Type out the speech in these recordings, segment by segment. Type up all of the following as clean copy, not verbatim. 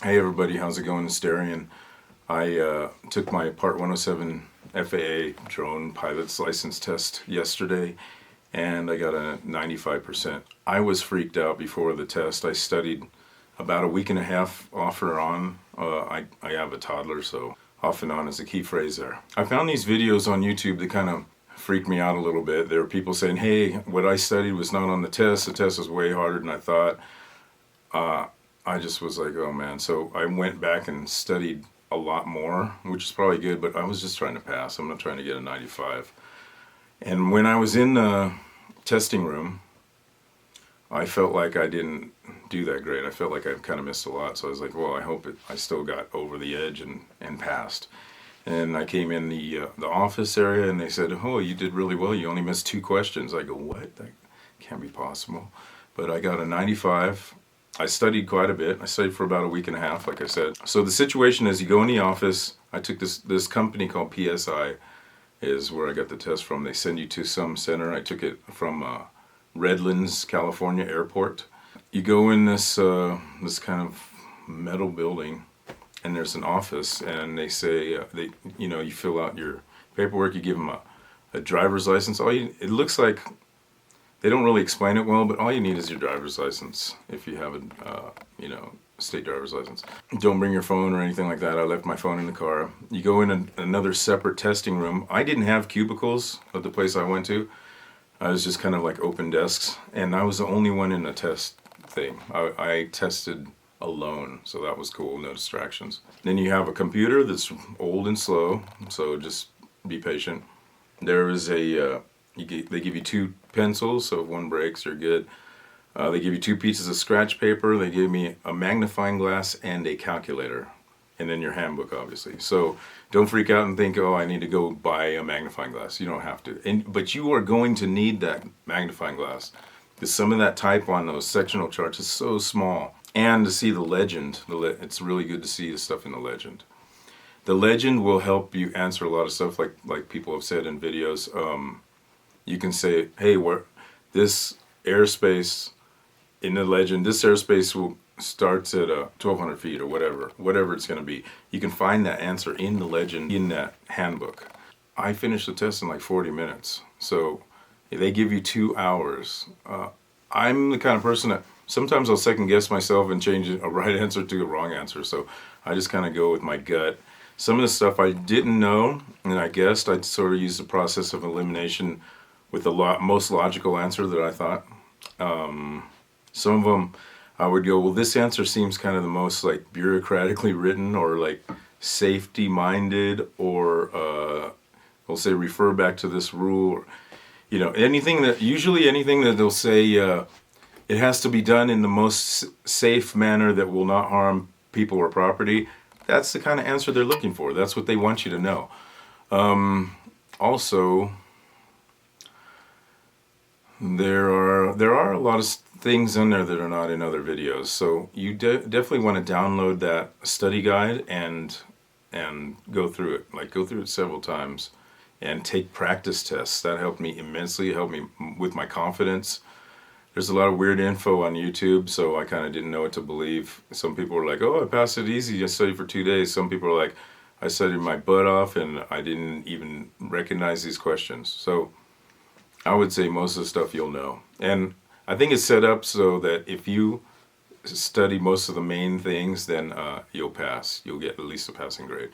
Hey everybody, how's it going? It's Darian. I took my Part 107 FAA drone pilot's license test yesterday and I got a 95%. I was freaked out before the test. I studied about a week and a half off and on. I have a toddler, so off and on is a key phrase there. I found these videos on YouTube that kind of freaked me out a little bit. There were people saying, hey, what I studied was not on the test was way harder than I thought. I just was like, oh man. So I went back and studied a lot more, which is probably good, but I was just trying to pass. I'm not trying to get a 95. And when I was in the testing room, I felt like I didn't do that great. I felt like I kind of missed a lot. So I was like, well, I hope I still got over the edge and passed. And I came in the office area and they said, oh, you did really well. You only missed 2 questions. I go, what? That can't be possible. But I got a 95. I studied quite a bit. I studied for about a week and a half, like I said. So the situation is you go in the office. I took this company called PSI is where I got the test from. They send you to some center. I took it from Redlands, California airport. You go in this kind of metal building and there's an office and they say, you fill out your paperwork, you give them a driver's license. It looks like they don't really explain it well, but all you need is your driver's license if you have a state driver's license. Don't bring your phone or anything like that. I left my phone in the car. You go in another separate testing room. I didn't have cubicles at the place I went to. I was just kind of like open desks, and I was the only one in the test thing. I tested alone, so that was cool, no distractions. Then you have a computer that's old and slow, so just be patient. There is they give you 2 pencils, so if one breaks, you're good. They give you 2 pieces of scratch paper. They gave me a magnifying glass and a calculator, and then your handbook, obviously. So don't freak out and think, oh, I need to go buy a magnifying glass. You don't have to. But you are going to need that magnifying glass because some of that type on those sectional charts is so small. And to see the legend, it's really good to see the stuff in the legend. The legend will help you answer a lot of stuff, like people have said in videos. You can say, hey, this airspace in the legend, this airspace starts at 1,200 feet or whatever it's going to be. You can find that answer in the legend in that handbook. I finished the test in like 40 minutes. So they give you 2 hours. I'm the kind of person that sometimes I'll second guess myself and change a right answer to a wrong answer. So I just kind of go with my gut. Some of the stuff I didn't know and I guessed, I'd sort of use the process of elimination with the most logical answer that I thought. Some of them I would go, well, this answer seems kind of the most like bureaucratically written or like safety minded, or we'll say refer back to this rule, or, anything that they'll say it has to be done in the most safe manner that will not harm people or property. That's the kind of answer they're looking for. That's what they want you to know. Also, there are a lot of things in there that are not in other videos. So you definitely want to download that study guide and go through it. Like go through it several times and take practice tests. That helped me immensely. It helped me with my confidence. There's a lot of weird info on YouTube, so I kind of didn't know what to believe. Some people were like, oh, I passed it easy. I studied for 2 days. Some people are like, I studied my butt off and I didn't even recognize these questions. So I would say most of the stuff you'll know. And I think it's set up so that if you study most of the main things, then you'll pass. You'll get at least a passing grade.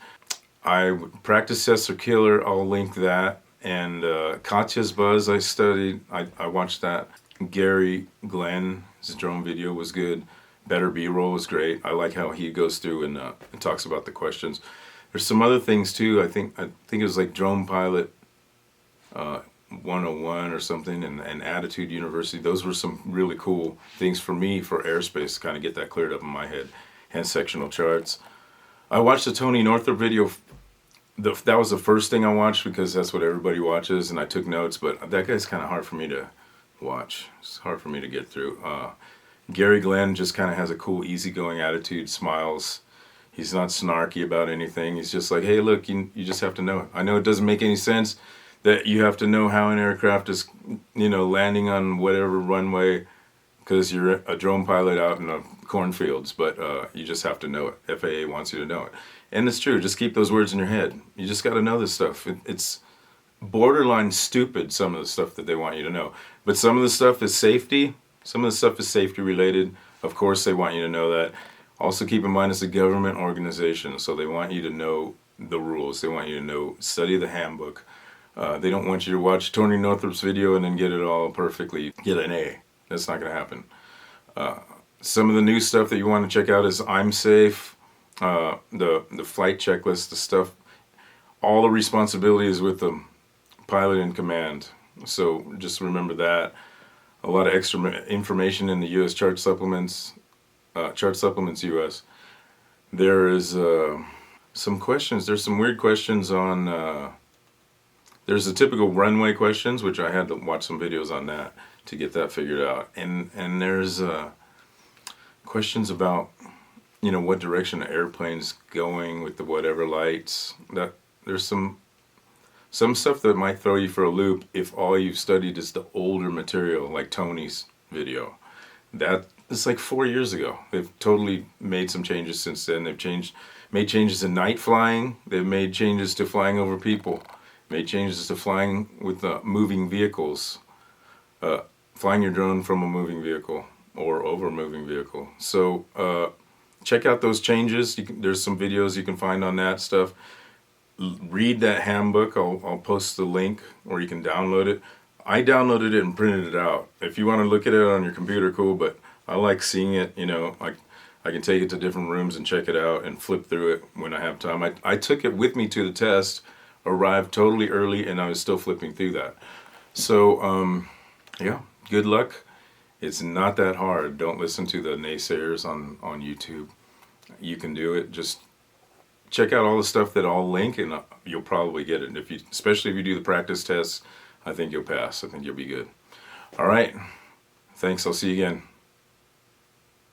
Practice tests are killer. I'll link that. And Katia's Buzz I studied. I watched that. Gary Glenn, his drone video was good. Better B-roll was great. I like how he goes through and talks about the questions. There's some other things too. I think it was like Drone Pilot 101 or something, and Attitude University. Those were some really cool things for me for airspace to kind of get that cleared up in my head. And sectional charts. I watched the Tony Northrup video. That was the first thing I watched because that's what everybody watches, and I took notes. But that guy's kind of hard for me to watch. It's hard for me to get through. Gary Glenn just kind of has a cool, easygoing attitude, smiles. He's not snarky about anything. He's just like, hey, look, you just have to know. I know it doesn't make any sense that you have to know how an aircraft is, landing on whatever runway because you're a drone pilot out in the cornfields, but you just have to know it. FAA wants you to know it. And it's true, just keep those words in your head. You just got to know this stuff. It's borderline stupid, some of the stuff that they want you to know. But some of the stuff is safety. Some of the stuff is safety related. Of course, they want you to know that. Also keep in mind it's a government organization, so they want you to know the rules. They want you to know, study the handbook. They don't want you to watch Tony Northrup's video and then get it all perfectly, get an A. That's not going to happen. Some of the new stuff that you want to check out is I'm Safe, the flight checklist, the stuff. All the responsibility is with the pilot in command. So just remember that. A lot of extra information in the U.S. Chart Supplements, Chart Supplements U.S. There is some questions. There's some weird questions on. There's the typical runway questions, which I had to watch some videos on that to get that figured out. And there's questions about, you know, what direction the airplane's going with the whatever lights. That there's some stuff that might throw you for a loop if all you've studied is the older material, like Tony's video. That it's like 4 years ago. They've totally made some changes since then. They've made changes in night flying. They've made changes to flying over people. Made changes to flying with moving vehicles. Flying your drone from a moving vehicle or over a moving vehicle. So check out those changes. There's some videos you can find on that stuff. Read that handbook. I'll post the link, or you can download it. I downloaded it and printed it out. If you want to look at it on your computer, cool, but I like seeing it, you know, I can take it to different rooms and check it out and flip through it when I have time. I took it with me to the test, arrived totally early, and I was still flipping through that. So, yeah, good luck. It's not that hard. Don't listen to the naysayers on YouTube. You can do it. Just check out all the stuff that I'll link, and you'll probably get it. Especially if you do the practice tests, I think you'll pass. I think you'll be good. All right. Thanks. I'll see you again.